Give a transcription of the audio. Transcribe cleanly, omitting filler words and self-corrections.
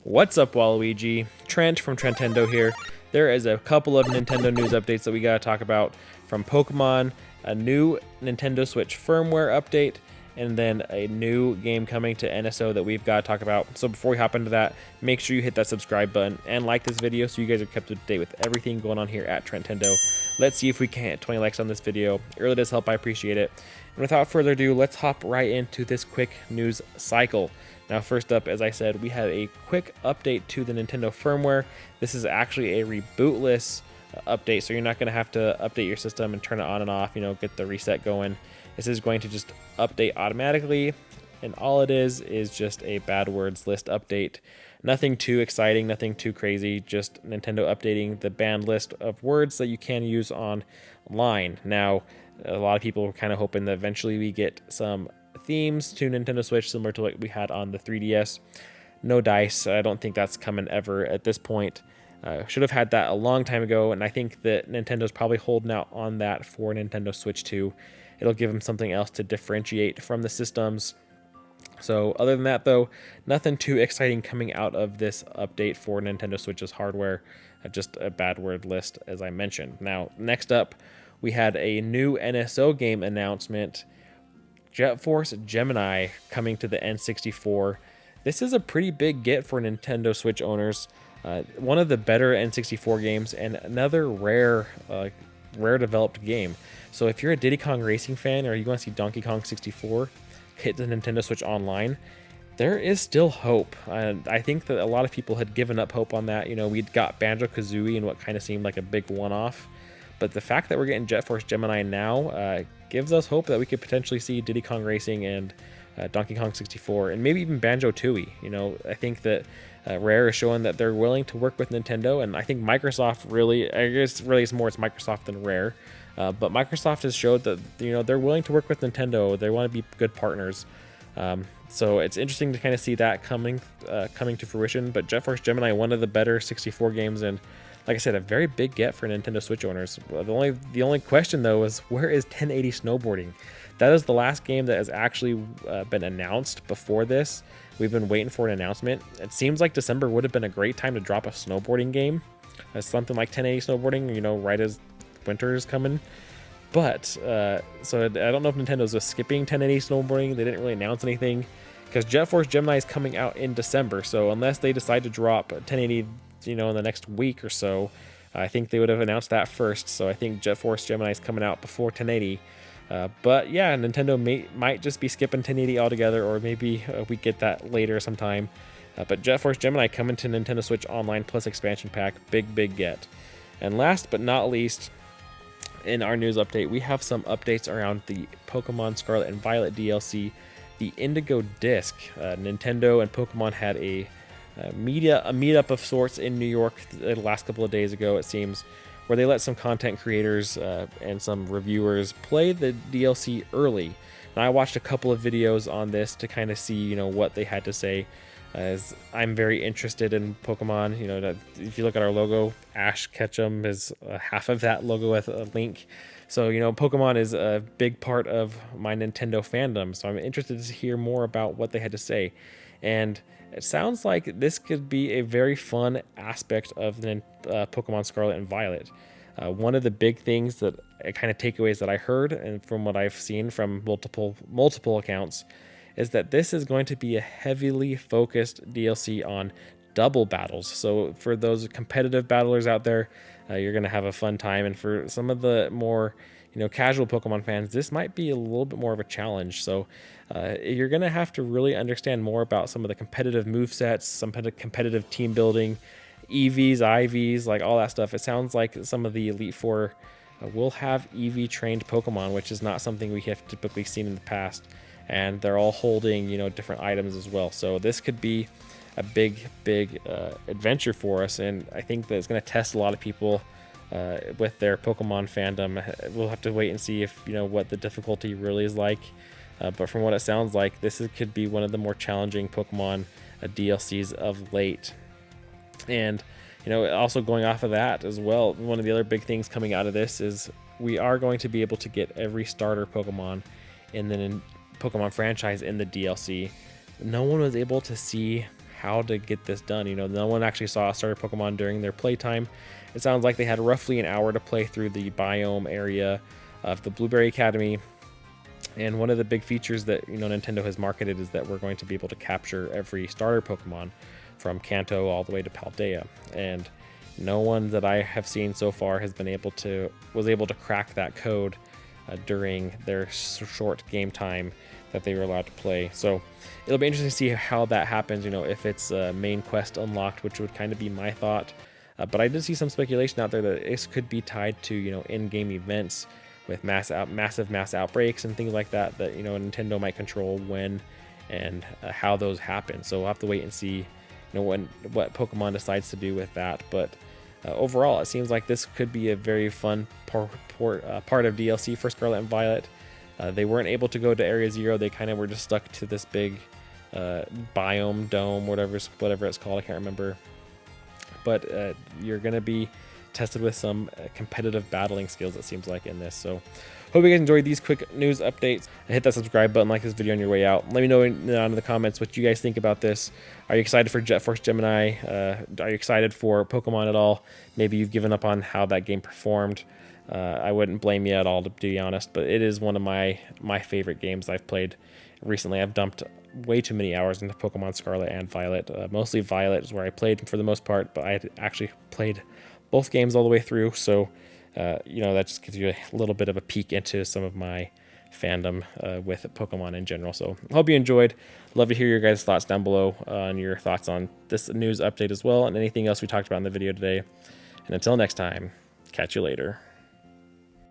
What's up, Waluigi? Trent from Trentendo here. There is a couple of Nintendo news updates that we gotta talk about from Pokemon, a new Nintendo Switch firmware update, and then a new game coming to NSO that we've got to talk about. So before we hop into that, make sure you hit that subscribe button and like this video so you guys are kept up to date with everything going on here at Trentendo. Let's see if we can hit 20 likes on this video. It really does help, I appreciate it. And without further ado, let's hop right into this quick news cycle. Now, first up, as I said, we have a quick update to the Nintendo firmware. This is actually a rebootless update, so you're not going to have to update your system and turn it on and off, get the reset going. This is going to just update automatically, and all it is just a bad words list update. Nothing too exciting, nothing too crazy, just Nintendo updating the banned list of words that you can use online. Now, a lot of people were kind of hoping that eventually we get some themes to Nintendo Switch similar to what we had on the 3DS. No dice. I don't think that's coming ever at this point. Should have had that a long time ago, and I think that Nintendo's probably holding out on that for Nintendo Switch 2. It'll give them something else to differentiate from the systems. So other than that, though, nothing too exciting coming out of this update for Nintendo Switch's hardware. Just a bad word list, as I mentioned. Now, next up, we had a new NSO game announcement. Jet Force Gemini coming to the N64. This is a pretty big get for Nintendo Switch owners. One of the better N64 games and another rare developed game. So if you're a Diddy Kong Racing fan or you want to see Donkey Kong 64 hit the Nintendo Switch Online, there is still hope. I think that a lot of people had given up hope on that. We'd got Banjo-Kazooie and what kind of seemed like a big one-off. But the fact that we're getting Jet Force Gemini now gives us hope that we could potentially see Diddy Kong Racing and Donkey Kong 64 and maybe even Banjo-Tooie. I think that Rare is showing that they're willing to work with Nintendo, and I think Microsoft it's Microsoft than Rare. But Microsoft has showed that they're willing to work with Nintendo. They want to be good partners. So it's interesting to kind of see that coming to fruition. But Jet Force Gemini, one of the better 64 games, and like I said, a very big get for Nintendo Switch owners. The only question though is, where is 1080 snowboarding? That is the last game that has actually been announced before this. We've been waiting for an announcement. It seems like December would have been a great time to drop a snowboarding game, something like 1080 snowboarding. Right as winter is coming. But so I don't know if Nintendo's just skipping 1080 snowboarding. They didn't really announce anything because Jet Force Gemini is coming out in December. So unless they decide to drop 1080, in the next week or so, I think they would have announced that first. So I think Jet Force Gemini is coming out before 1080. But yeah, Nintendo might just be skipping 1080 altogether, or maybe we get that later sometime. But Jet Force Gemini coming to Nintendo Switch Online plus expansion pack, big get. And last but not least, in our news update, we have some updates around the Pokemon Scarlet and Violet DLC, the Indigo Disc. Nintendo and Pokemon had a meetup of sorts in New York the last couple of days ago, it seems, where they let some content creators and some reviewers play the DLC early. Now, I watched a couple of videos on this to kind of see, what they had to say, as I'm very interested in Pokemon. If you look at our logo, Ash Ketchum is half of that logo with a link. So, Pokemon is a big part of my Nintendo fandom. So I'm interested to hear more about what they had to say. And it sounds like this could be a very fun aspect of the Pokemon Scarlet and Violet. One of the big things that kind of takeaways that I heard, and from what I've seen from multiple accounts, is that this is going to be a heavily focused DLC on double battles. So for those competitive battlers out there, you're going to have a fun time. And for some of the more casual Pokemon fans, this might be a little bit more of a challenge. So you're going to have to really understand more about some of the competitive movesets, some competitive team building, EVs, IVs, like all that stuff. It sounds like some of the Elite Four will have EV trained Pokemon, which is not something we have typically seen in the past. And they're all holding, different items as well. So this could be a big adventure for us. And I think that it's going to test a lot of people with their Pokemon fandom. We'll have to wait and see if, what the difficulty really is like. But from what it sounds like, could be one of the more challenging Pokemon DLCs of late. And, also going off of that as well, one of the other big things coming out of this is we are going to be able to get every starter Pokemon in the Pokemon franchise in the DLC. No one was able to see how to get this done. You know, no one actually saw a starter Pokemon during their playtime. It sounds like they had roughly an hour to play through the biome area of the Blueberry Academy. And one of the big features that, you know, Nintendo has marketed is that we're going to be able to capture every starter Pokemon from Kanto all the way to Paldea. And no one that I have seen so far was able to crack that code during their short game time that they were allowed to play. So it'll be interesting to see how that happens, you know, if it's main quest unlocked, which would kind of be my thought. But I did see some speculation out there that this could be tied to, you know, in-game events with massive mass outbreaks and things like that, that, you know, Nintendo might control when and how those happen. So we'll have to wait and see, you know, what Pokemon decides to do with that. But overall, it seems like this could be a very fun part of DLC for Scarlet and Violet. They weren't able to go to Area Zero. They kind of were just stuck to this big biome dome, whatever it's called. I can't remember. But you're going to be tested with some competitive battling skills, it seems like, in this. So hope you guys enjoyed these quick news updates. Hit that subscribe button, like this video on your way out. Let me know down in the comments what you guys think about this. Are you excited for Jet Force Gemini? Are you excited for Pokemon at all? Maybe you've given up on how that game performed. I wouldn't blame you at all, to be honest, but it is one of my favorite games I've played recently. I've dumped way too many hours into Pokemon Scarlet and Violet. Mostly Violet is where I played for the most part, but I had actually played both games all the way through. So, you know, that just gives you a little bit of a peek into some of my fandom with Pokemon in general. So I hope you enjoyed. Love to hear your guys' thoughts down below on your thoughts on this news update as well, and anything else we talked about in the video today. And until next time, catch you later.